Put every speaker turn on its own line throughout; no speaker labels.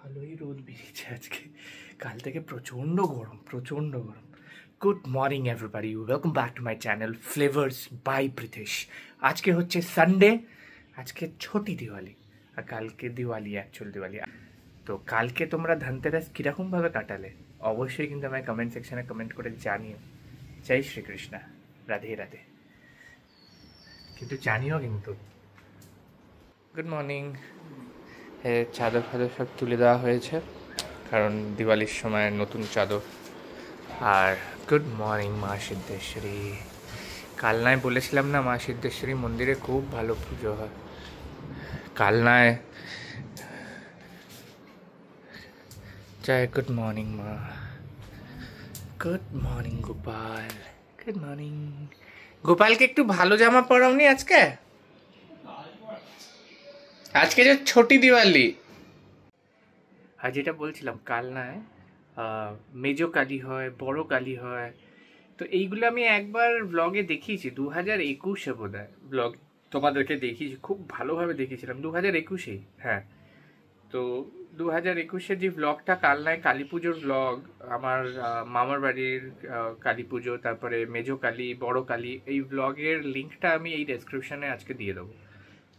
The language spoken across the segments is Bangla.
ভালোই রোদ বেরিয়েছে আজকে, কাল থেকে প্রচণ্ড গরম। Good morning everybody, welcome back to my channel flavours by Pritesh. আজকে হচ্ছে সানডে, আজকে ছোটি দিওয়ালি, আর কালকে দিওয়ালি, অ্যাকচুয়াল দিওয়ালি। তো কালকে তোমরা ধনতেরাস কীরকমভাবে কাটালে অবশ্যই কিন্তু আমায় কমেন্ট সেকশনে কমেন্ট করে জানিও। জয় শ্রীকৃষ্ণ, রাধে রাধে। কিন্তু জানিও কিন্তু। Good morning. চাদর ফাদর সব তুলে দেওয়া হয়েছে, কারণ দিওয়ালির সময় নতুন চাদর। আর গুড মর্নিং মা সিদ্ধেশ্বরী। কালনায় বলেছিলাম না, মা সিদ্ধেশ্বরী মন্দিরে খুব ভালো পুজো হয় কালনায়। জয়, গুড মর্নিং মা। Good morning Gopal, good morning. গোপালকে একটু ভালো জামা পরাওনি আজকে? আজকে যে ছোটি দিওয়ালি। আর যেটা বলছিলাম, কালনায় মেজো কালী হয়, বড় কালী হয়। তো এইগুলো আমি একবার ব্লগে দেখিয়েছি, 2021-এ বোধ হয় ব্লগ তোমাদেরকে দেখিয়েছি, খুব ভালোভাবে দেখিয়েছিলাম 2021-এই। হ্যাঁ, তো 2021-এর যে ব্লগটা কালনায় কালী পুজোর ব্লগ, আমার মামার বাড়ির কালী পুজো, তারপরে মেজো কালী, বড় কালী, এই ব্লগের লিঙ্কটা আমি এই ডেসক্রিপশানে আজকে দিয়ে দেবো,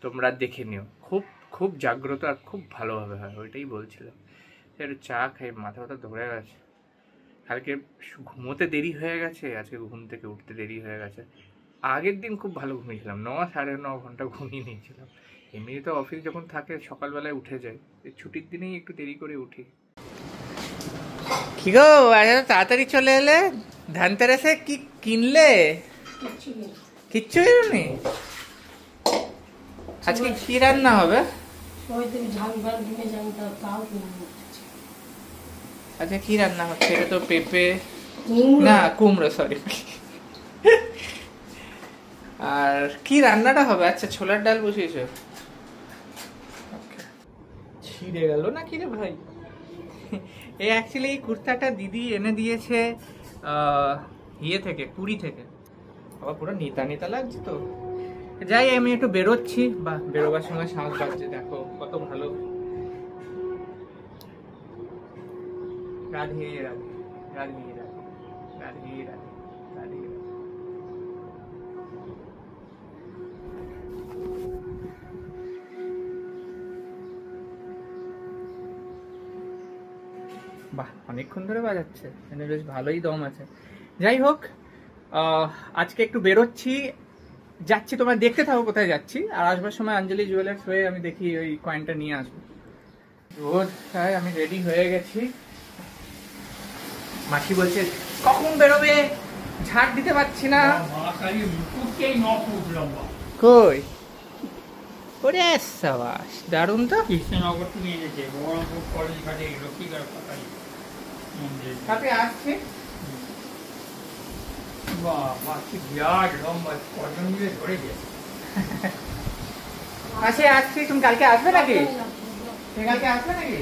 তোমরা দেখে নিও। খুব খুব জাগ্রত আর খুব ভালোভাবে হয়, ওইটাই বলছিলাম। একটু চা খাই, মাথা ব্যথা ধরে গেছে। কালকে ঘুমোতে দেরি হয়ে গেছে, আজকে ঘুম থেকে উঠতে দেরি হয়ে গেছে। আগের দিন খুব ভালো ঘুমিয়েছিলাম, 9-9.5 ঘন্টা ঘুমিয়ে নিয়েছিলাম। এমনি তো অফিস যখন থাকে সকালবেলায় উঠে যায়, এই ছুটির দিনেই একটু দেরি করে উঠি। কি গো, তাড়াতাড়ি চলে এলে? ধনতেরাসে কি কিনলে? কিচ্ছু কিনুনি? আজকে কি রান্না হবে? আচ্ছা, কি রান্না হচ্ছে? এটা তো পেঁপে না, কুমড়ো, সরি। আর কি রান্নাটা হবে? আচ্ছা, ছোলার ডাল বসিয়েছো। ছিঁড়ে গেল না কি রে ভাই? এই অ্যাকচুয়ালি এই কুর্তাটা দিদি এনে দিয়েছে ইয়ে থেকে, পুরী থেকে। আবার পুরো নেতা নেতা লাগছে তো। যাই, আমি একটু বেরোচ্ছি, বা বেরোবার সময় সাহস পাচ্ছে, দেখো কত ভালো। রাধে রাধে, রাধে রাধে, রাধে রাধে, রাধে। বাহ, অনেকক্ষণ ধরে বাজাচ্ছে, মানে বেশ ভালোই দম আছে। যাই হোক, আজকে একটু বেরোচ্ছি, যাচ্ছি, তোমরা দেখতে থাকো কোথায় যাচ্ছি। আর আসবার সময় অঞ্জলি জুয়েলার্স হয়ে আমি দেখি ওই কয়েনটা নিয়ে আসবো। রোজ আমি রেডি হয়ে গেছি। মাসি বলছে কখন বেরোবে, ঝাড় দিতে পারছি না। কই? ওরে সাবাস, দারুণ তো।
কৃষ্ণনগর থেকে এনেছে, বহরমপুর কলেজ ঘাটে লক্ষ্মীকার পাতাই মন্দির।
তাতে আসছে।
বাবা, কি বিরাট লম্বা, কজন মিলে ধরেছে।
আসে, আসছি। তুমি কালকে আসবে নাকি? কালকে আসবে নাকি?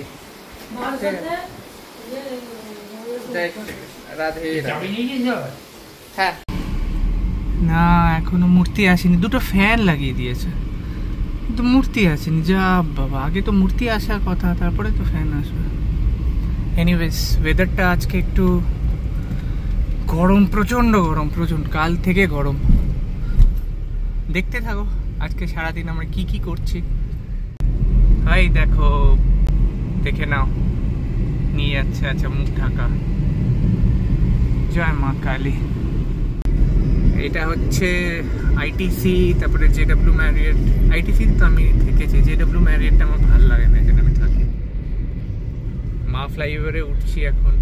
হ্যাঁ, না এখনো মূর্তি আসেনি। দুটো ফ্যান লাগিয়ে দিয়েছে কিন্তু মূর্তি আসেনি। যা বাবা, আগে তো মূর্তি আসার কথা, তারপরে তো ফ্যান আসবে। এনিওয়েজ, ওয়েদারটা আজকে একটু গরম, প্রচন্ড গরম, কাল থেকে গরম। দেখতে থাকো আজকে সারাদিন আমরা কি কি করছি। ভাই দেখো, দেখে নাও, নিয়ে যাচ্ছে। আচ্ছা, মুখ ঢাকা। জয় মা কালী। এটা হচ্ছে আইটিসি, তারপরে জেডব্লিউ ম্যারিয়েট। আইটিসি তো আমি থেকেছি, জেডব্লিউ ম্যারিয়েটটা আমার ভালো লাগে না, এখানে আমি থাকি। মা ফ্লাইওভারে উঠছি এখন।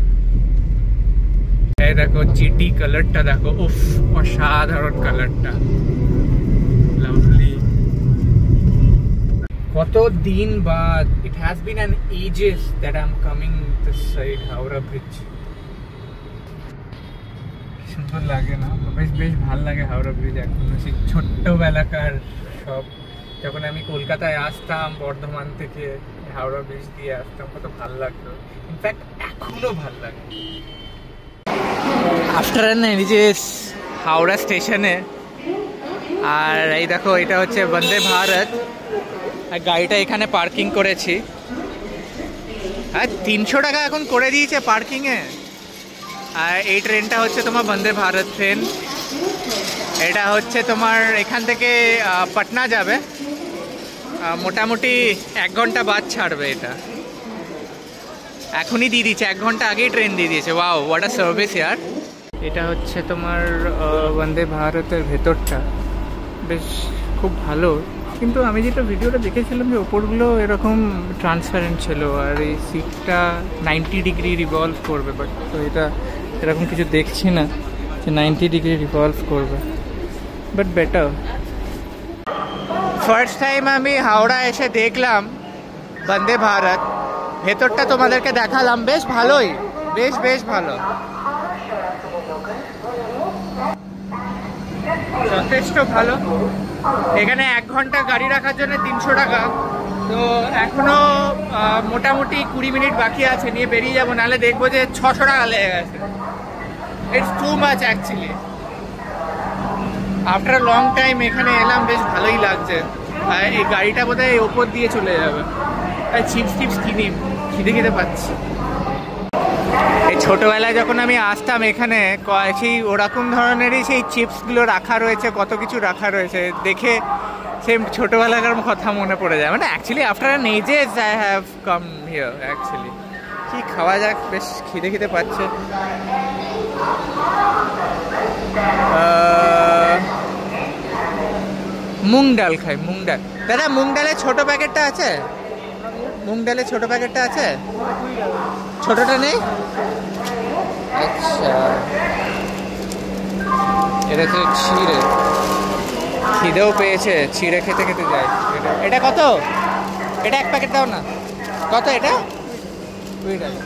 এই দেখো জিটি কালারটা, দেখো, উফ, অসাধারণ কালারটা, লাভলি। কত দিন বাদ, it has been an ages that I am coming this side, Howrah bridge. সুন্দর লাগে না? বেশ বেশ ভালো লাগে হাওড়া ব্রিজ এখন। সেই ছোট্টবেলাকার সব, যখন আমি কলকাতায় আসতাম বর্ধমান থেকে, হাওড়া ব্রিজ দিয়ে আসতাম, কত ভালো লাগতো। ইনফ্যাক্ট এখনো ভালো লাগে। আফটার নিজেস হাওড়া স্টেশনে। আর এই দেখো, এটা হচ্ছে বন্দে ভারত। গাড়িটা এখানে পার্কিং করেছি। আর 300 টাকা এখন করে দিয়েছে পার্কিংয়ে। আর এই ট্রেনটা হচ্ছে তোমার বন্দে ভারত ট্রেন। এটা হচ্ছে তোমার এখান থেকে পাটনা যাবে, মোটামুটি 1 ঘন্টা বাদ ছাড়বে। এটা এখনই দিয়ে দিয়েছে, 1 ঘন্টা আগেই ট্রেন দিয়ে দিয়েছে। ওয়াও, হোয়াট আ সার্ভিস ইয়ার। এটা হচ্ছে তোমার বন্দে ভারতের ভেতরটা, বেশ খুব ভালো। কিন্তু আমি যেটা ভিডিওটা দেখেছিলাম যে ওপরগুলো এরকম ট্রান্সপারেন্ট ছিল, আর এই সিটটা 90 ডিগ্রি রিভলভ করবে, বাট তো এটা এরকম কিছু দেখছি না যে 90 ডিগ্রি রিভলভ করবে, বাট বেটার। ফার্স্ট টাইম আমি হাওড়া এসে দেখলাম বন্দে ভারত, ভেতরটা তোমাদেরকে দেখালাম, বেশ ভালোই, বেশ ভালো, যথেষ্ট ভালো। এখানে 1 ঘন্টা গাড়ি রাখার জন্য 300 টাকা। তো এখনো মোটামুটি 20 মিনিট বাকি আছে, নিয়ে বেরিয়ে যাবো, নাহলে দেখবো যে 600 টাকা লেগে গেছে। It's too much actually. After long time এখানে এলাম, বেশ ভালোই লাগছে। আর এই গাড়িটা বোধহয় ওপর দিয়ে চলে যাবে। আর চিপস কিনি, খিদে পাচ্ছি। এই ছোটোবেলায় যখন আমি আসতাম এখানে, সেই ওরকম ধরনেরই সেই চিপসগুলো রাখা রয়েছে, কত কিছু রাখা রয়েছে, দেখে সেই ছোটোবেলাকার কথা মনে পড়ে যায়। মানে actually after an ages I have come here actually. কি খাওয়া যাক, বেশ খিদে পাচ্ছে। মুগ ডাল খাই, মুগ ডাল। দাদা মুগ ডালের ছোটো প্যাকেটটা আছে? মুগ ডালের ছোটো প্যাকেটটা আছে? ছোটটা নেই? আচ্ছা, এটা তো ছিঁড়ে, খিদেও পেয়েছে, ছিঁড়ে খেতে যাই। এটা কত? এটা 1 প্যাকেট দাও না। কত এটা? 20 টাকা।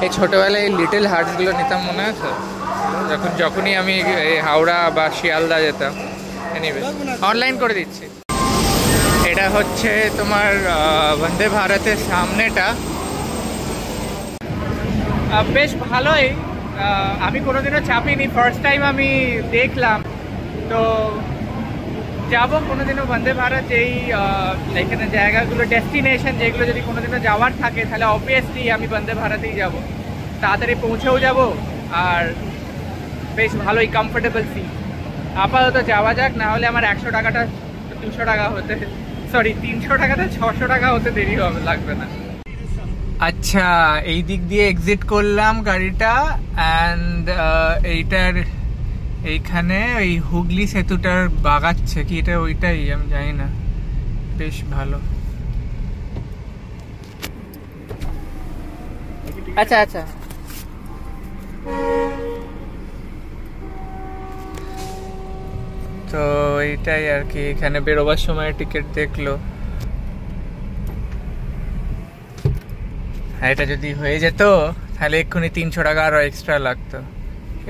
এই ছোটোবেলায় এই লিটল হার্টসগুলো নিতাম, মনে আছে? যখনই আমি হাওড়া বা শিয়ালদা যেতাম। এনিওয়ে, অনলাইন করে দিচ্ছি। এটা হচ্ছে তোমার বন্দে ভারতের সামনেটা, বেশ ভালোই। আমি কোনোদিনও চাপিনি, ফার্স্ট টাইম আমি দেখলাম। তো যাবো কোনোদিনও বন্দে ভারত। এই এখানে জায়গাগুলো, ডেস্টিনেশন যেগুলো যদি কোনোদিনও যাওয়ার থাকে, তাহলে অবভিয়াসলি আমি বন্দে ভারতেই যাব। তাড়াতাড়ি পৌঁছেও যাব, আর বেশ ভালোই কমফোর্টেবল সিট। আপাতত যাওয়া যাক, না হলে আমার 100 টাকাটা 200 টাকা হতে, সরি 300 টাকাটা 600 টাকা হতে দেরি লাগবে না। আচ্ছা, এই দিক দিয়ে এক্সিট করলাম গাড়িটা, অ্যান্ড এইটার এইখানে ওই হুগলি সেতুটার বাগাচ্ছে কি, এটা ওইটাই আমি জানি না। বেশ ভালো। আচ্ছা, তো এইটাই আর কি। এখানে বেরোবার সময় টিকিট দেখলো। এটা যদি হয়ে যেত তাহলে এক্ষুনি 300 টাকা আরো এক্সট্রা লাগতো।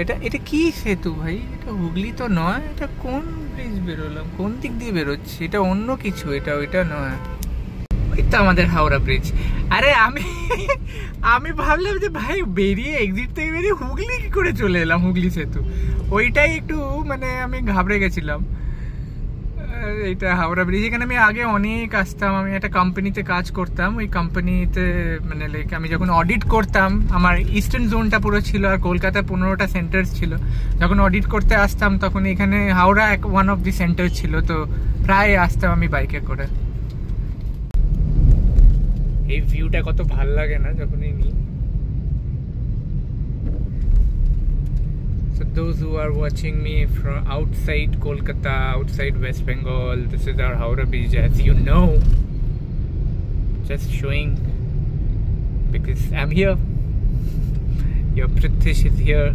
এটা কি সেতু ভাই? এটা হুগলি তো নয়। এটা কোন ব্রিজ বেরোলাম, কোন দিক দিয়ে বেরোচ্ছি? এটা অন্য কিছু, এটা ওইটা নয়। ওই তো আমাদের হাওড়া ব্রিজ। আরে আমি ভাবলাম যে ভাই বেরিয়ে এক্সিট থেকে বেরিয়ে হুগলি কি করে চলে এলাম, হুগলি সেতু। ওইটাই একটু মানে আমি ঘাবড়ে গেছিলাম। এইটা হাওড়া ব্রিজ। এখানে আমি আগে অনেক আসতাম, আমি একটা কোম্পানিতে কাজ করতাম। ওই কোম্পানিতে মানে লাইক আমি যখন অডিট করতাম, আমার ইস্টার্ন জোনটা পুরো ছিল, আর কলকাতায় 15টা সেন্টার ছিল। যখন অডিট করতে আসতাম তখন এখানে Howrah one of the centre ছিল, তো প্রায় আসতাম আমি বাইকে করে। এই ভিউটা কত ভাল লাগে না যখনই নিই। So those who are watching me from outside Kolkata, outside West Bengal, this is our Howrah Bridge, as you know. Just showing because I'm here. Your Prithvish is here,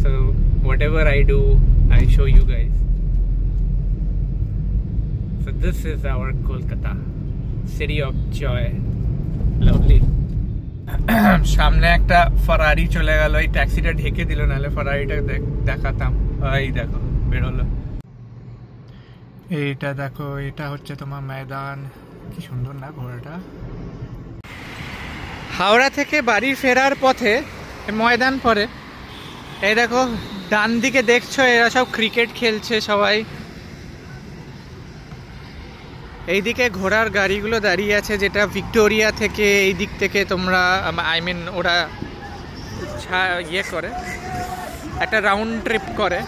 so whatever I do, I show you guys. So this is our Kolkata, city of joy. Lovely. সামনে একটা ফারারি চলে গেল, এই ট্যাক্সিটা ঢেকে দিল, নাহলে ফারারিটা দেখাতাম। এই দেখো বেরোলো। এইটা দেখো, এটা হচ্ছে তোমার ময়দান। কি সুন্দর না ঘোড়াটা। হাওড়া থেকে বাড়ি ফেরার পথে ময়দান পরে, এই দেখো ডান দিকে দেখছো, এরা সব ক্রিকেট খেলছে সবাই। এইদিকে ঘোড়ার গাড়িগুলো দাঁড়িয়ে আছে, যেটা ভিক্টোরিয়া থেকে এই দিক থেকে তোমরা আই মিন ওরা ইয়ে করে একটা রাউন্ড ট্রিপ করে।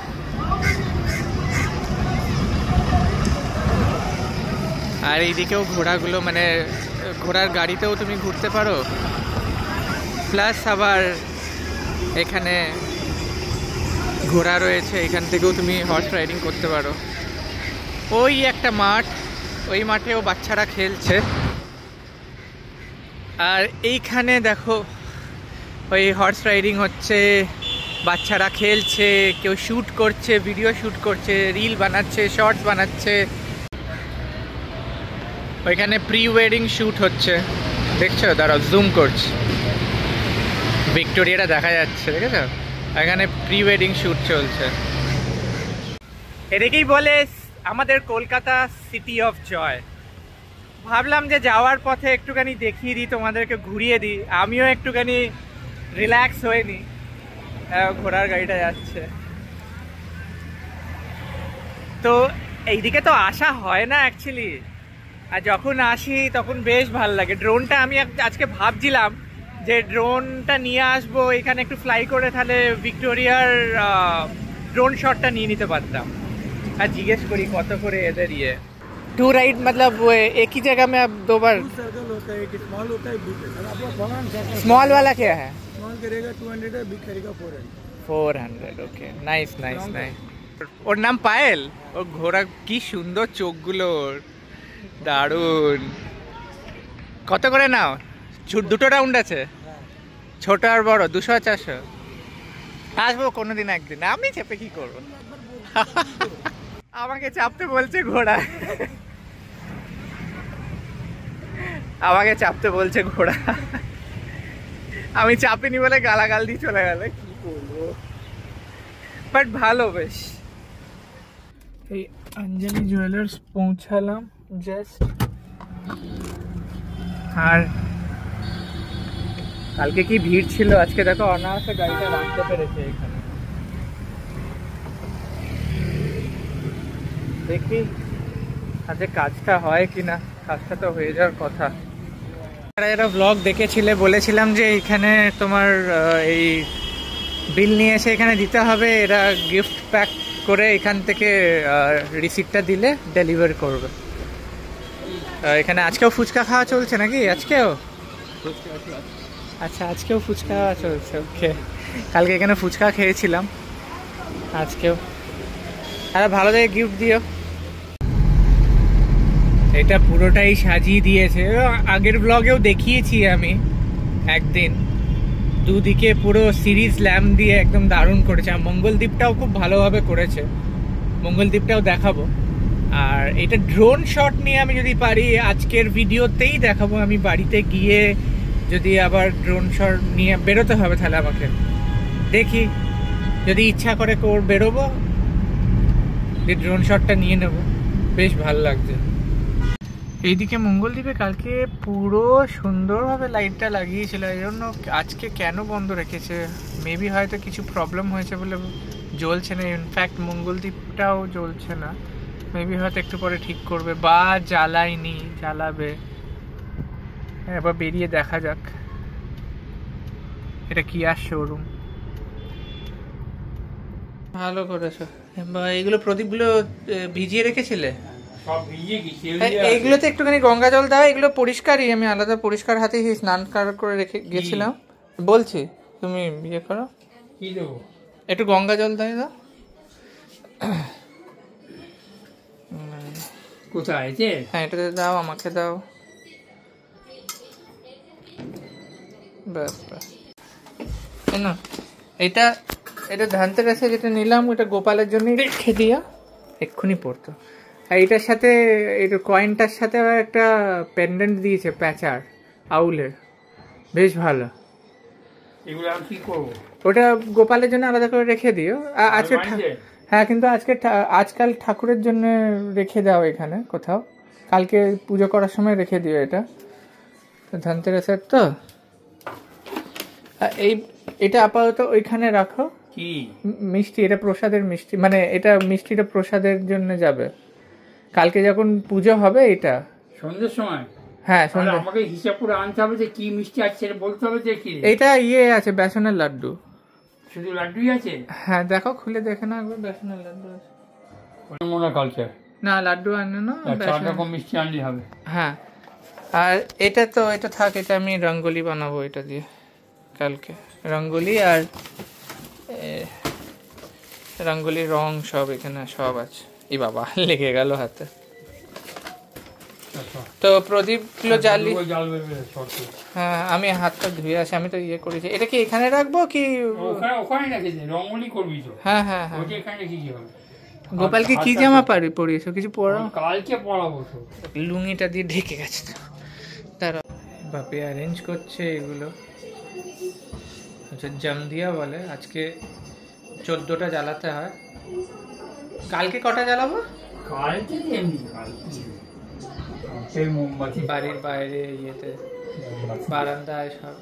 আর এইদিকেও ঘোড়াগুলো মানে ঘোড়ার গাড়িতেও তুমি ঘুরতে পারো, প্লাস আবার এখানে ঘোড়া রয়েছে, এখান থেকেও তুমি হর্স রাইডিং করতে পারো। ওই একটা মাঠ, ওই মাঠেও বাচ্চারা খেলছে। আর এইখানে দেখো ওই হর্স রাইডিং হচ্ছে, বাচ্চারা খেলছে, কেউ শ্যুট করছে, ভিডিও শ্যুট করছে, রিল বানাচ্ছে, শর্টস বানাচ্ছে। ওইখানে প্রি ওয়েডিং শ্যুট হচ্ছে, দেখছো? দাঁড়াও জুম করছে, ভিক্টোরিয়াটা দেখা যাচ্ছে, দেখেছো? এখানে প্রি ওয়েডিং শ্যুট চলছে। এদিকেই বলে আমাদের কলকাতা সিটি অফ জয়। ভাবলাম যে যাওয়ার পথে একটুখানি দেখিয়ে দিই, তোমাদেরকে ঘুরিয়ে দিই, আমিও একটুখানি রিল্যাক্স হয়ে নিই। ঘোড়ার গাড়িটা যাচ্ছে, তো এইদিকে তো আসা হয় না অ্যাকচুয়ালি, আর যখন আসি তখন বেশ ভালো লাগে। ড্রোনটা আমি আজকে ভাবছিলাম যে ড্রোনটা নিয়ে আসবো এখানে, একটু ফ্লাই করে তাহলে ভিক্টোরিয়ার ড্রোন শটটা নিয়ে নিতে পারতাম। আর জিজ্ঞেস করি কত করে এদের ইয়ে टू राइड, मतलब वो एक ही जगह में आप 2 बार?
सर्कल होता है, एक स्मॉल होता है, बिग होता है। आपका फॉरन सर्कल
स्मॉल वाला क्या है?
स्मॉल करेगा 200 है, बिग करेगा 400।
400, ওকে, নাইস নাইস নাইস। ওর নাম পায়েল। ও ঘোড়া কি সুন্দর চোখগুলো, দারুণ। কত করে নাও? দুটো রাউন্ড আছে, ছোট আর বড়, 200 আর 400? আসবো কোনোদিন একদিন, আমি চেপে কি করবো? আমাকে চাপতে বলছে ঘোড়া, আমাকে চাপতে বলছে ঘোড়া, আমি চাপিনি বলে গালাগাল দিয়ে চলে গেল, কি করবো। বাট ভালো বেশ। এই অঞ্জলি জুয়েলার্স পৌঁছালাম জাস্ট। আর কালকে কি ভিড় ছিল, আজকে দেখো অনায়াসে গাড়িটা রাখতে পেরেছে এখানে। দেখি আজকে কাজটা হয় কিনা, কাজটা তো হয়ে যাওয়ার কথা। যারা ব্লগ দেখেছিলে বলেছিলাম যে এখানে তোমার এই বিল নিয়ে এসে এখানে দিতে হবে, এরা গিফট প্যাক করে এখান থেকে রিসিপ্টটা দিলে ডেলিভার করবে। এখানে আজকেও ফুচকা খাওয়া চলছে নাকি? আজকেও? আচ্ছা, আজকেও ফুচকা খাওয়া চলছে, ওকে। কালকে এখানে ফুচকা খেয়েছিলাম, আজকেও। আরে ভালো দেখে গিফট দিও। এটা পুরোটাই সাজিয়ে দিয়েছে, আগের ব্লগেও দেখিয়েছি আমি একদিন। দুদিকে পুরো সিরিজ ল্যাম্প দিয়ে একদম দারুণ করেছে। আর মঙ্গলদ্বীপটাও খুব ভালোভাবে করেছে, মঙ্গলদ্বীপটাও দেখাবো। আর এটা ড্রোন শট নিয়ে আমি যদি পারি আজকের ভিডিওতেই দেখাবো। আমি বাড়িতে গিয়ে যদি আবার ড্রোন শট নিয়ে বেরোতে হবে তাহলে আমাকে, দেখি যদি ইচ্ছা করে বেরোবো, ড্রোন শটটা নিয়ে নেব, বেশ ভালো লাগছে। এইদিকে মঙ্গলদ্বীপে কালকে পুরো সুন্দরভাবে লাইটটা লাগিয়েছিল, এই জন্য আজকে কেন বন্ধ রেখেছে, মেবি হয়তো কিছু প্রবলেম হয়েছে বলে জ্বলছে না। ইনফ্যাক্ট মঙ্গলদ্বীপটাও জ্বলছে না, মেবি হয়তো একটু পরে ঠিক করবে বা জ্বালায়নি, জ্বালাবে। এবার বেরিয়ে দেখা যাক। এটা কিয়ার শোরুম, ভালো করেছো। এগুলো প্রদীপগুলো ভিজিয়ে রেখেছিলে? এইগুলোতে একটুখানি গঙ্গা জল দাও, এগুলো পরিষ্কারই, আমি আলাদা পরিষ্কার হাতে স্নান করে রেখে গেছিলাম। বলছি তুমি ইয়ে করো, কি দেবো, একটু গঙ্গা জল দাও।
কোথায়?
হ্যাঁ, এটাতে দাও, আমাকে দাও, ব্যাস ব্যাস। না, এটা ধানতেরাসে যেটা নিলাম ওটা গোপালের জন্য রেখে দিয়া, এক্ষুনি পড়তো। আর এটার সাথে এই কয়েনটার সাথে আবার একটা পেন্ডেন্ট দিয়েছে প্যাঁচার, আউলের, বেশ ভালো।
এগুলো আমি কি করবো?
ওটা গোপালের জন্য আলাদা করে রেখে দিও আজকে। হ্যাঁ, কিন্তু আজকাল ঠাকুরের জন্য রেখে দাও এখানে কোথাও, কালকে পুজো করার সময় রেখে দিও। এটা ধানতেরাসের তো। এটা আপাতত ওইখানে রাখো। কি মিষ্টি? এটা প্রসাদের মিষ্টি, মানে এটা মিষ্টিটা প্রসাদের জন্য যাবে, কালকে যখন পুজো হবে এটা
সন্ধ্যের সময়
হ্যাঁ
তাহলে
সন্ধ্যে
আমাকে হিসাব করে আনতে হবে যে কি মিষ্টি আছে সেটা বলতে হবে যে কি
এইটা ইয়ে আছে বেসনের লাড্ডু।
শুধু লাড্ডুই আছে?
হ্যাঁ দেখো খুলে দেখে না একবার, বেসনের লাড্ডু আছে।
মনে কালচার
না লাড্ডু আনে না,
4 রকম মিষ্টি আনলেই হবে।
হ্যাঁ আর এটা তো এটা থাক, এটা আমি রঙ্গোলি বানাবো এটা দিয়ে কালকে, রঙ্গোলি আর রঙ্গোলির রং সব এখানে সব আছে। এই বাবা লেগে গেল হাতে। তো প্রদীপগুলো জ্বালি, হ্যাঁ আমি হাতটা ধুয়ে আসি, আমি তো ইয়ে করেছি। এটা কি এখানে রাখবো কি
ওখানে রেখেছি? রঙ্গোলি করবি তো?
হ্যাঁ হ্যাঁ হ্যাঁ।
ওটা এখানে রেখে কি হবে?
গোপালকে কি জামা পরিয়েছো? কিছু পরো?
কালকে পরাবো তো।
লুঙ্গিটা দিয়ে ঢেকে গেছে তো। তারা বাপি অ্যারেঞ্জ করছে এগুলো, আচ্ছা জামদিয়া বলে। আজকে 14টা জ্বালাতে হয়, কালকে কটা জ্বালাবো?
কালকে এমনি সেই মোমবাতি
বাড়ির বাইরে ইয়েতে বারান্দায় সব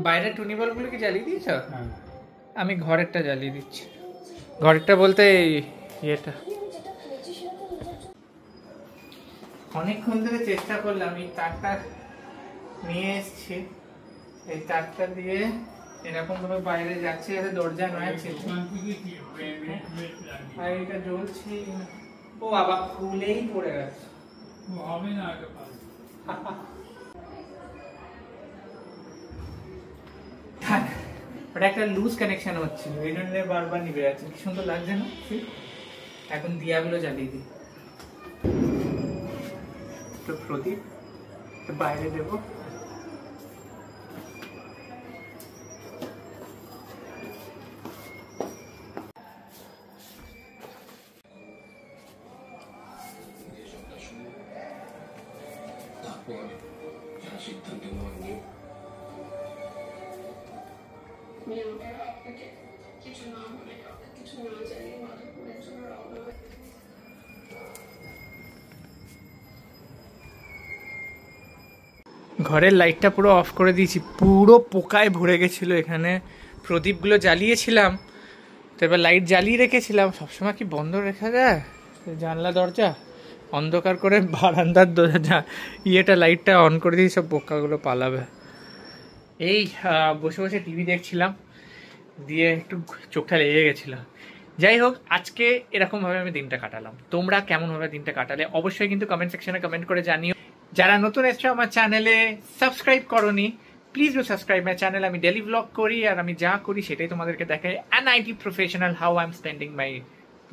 বাইরে টুনি বাল্বগুলো কি জ্বালিয়ে দিয়েছ? আমি ঘরেরটা জ্বালিয়ে দিচ্ছি। ঘরেরটা বলতে ইয়েটা অনেকক্ষণ ধরে চেষ্টা করলাম, এই তারটা নিয়ে এসছি, এই তারটা দিয়ে এরকম ভাবে বাইরে যাচ্ছে যাতে দরজা নয় আর এটা জ্বলছে। ও বাবা খুলেই পড়ে গেছে। ওটা একটা লুজ কানেকশন হচ্ছে, এই জন্য বারবার নিভে যাচ্ছে। কি সুন্দর লাগছে না? এখন দিয়াগুলো জ্বালিয়ে দিই। তো প্রদীপ বাইরে দেবো। ঘরের লাইটটা পুরো অফ করে দিয়েছি, পুরো পোকায় ভরে গেছিলো এখানে। প্রদীপগুলো জ্বালিয়েছিলাম, তো এবার লাইট জ্বালিয়ে রেখেছিলাম। সবসময় কি বন্ধ রেখা যায় জানলা দরজা? অন্ধকার করে বারান্দার দরজা ইয়েটা লাইটটা অন করে দিয়ে সব পোকাগুলো পালাবে। এই বসে বসে টিভি দেখছিলাম, দিয়ে একটু চোখটা লেগে গেছিলো। যাই হোক, আজকে এরকমভাবে আমি দিনটা কাটালাম। তোমরা কেমনভাবে দিনটা কাটালে অবশ্যই কিন্তু কমেন্ট সেকশনে কমেন্ট করে জানিও। যারা নতুন এসছো আমার চ্যানেলে, সাবস্ক্রাইব করোনি, please do subscribe my channel. আমি ডেলি ব্লগ করি আর আমি যা করি সেটাই তোমাদেরকে দেখাই। An IT professional, how I am spending my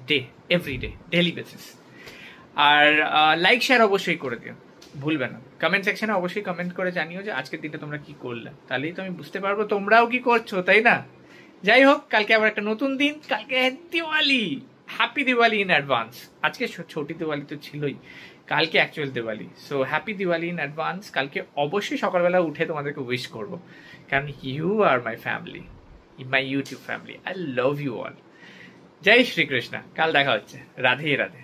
day every day, daily basis. আর লাইক শেয়ার অবশ্যই করে দিও, ভুলবে না। কমেন্ট সেকশনে অবশ্যই কমেন্ট করে জানিও যে আজকের দিনটা তোমরা কি করলে, তাহলেই তো আমি বুঝতে পারবো তোমরাও কি করছো, তাই না? যাই হোক, কালকে আবার একটা নতুন দিন, কালকে Diwali. Happy Diwali in advance. আজকে ছোটি দিওয়ালি তো ছিলই, কালকে actual Diwali. So happy Diwali in advance. কালকে অবশ্যই সকালবেলা উঠে তোমাদেরকে উইশ করবো, কারণ you are my family, my YouTube family. I love you all. Jai Shri Krishna. কাল দেখা হচ্ছে। রাধে রাধে।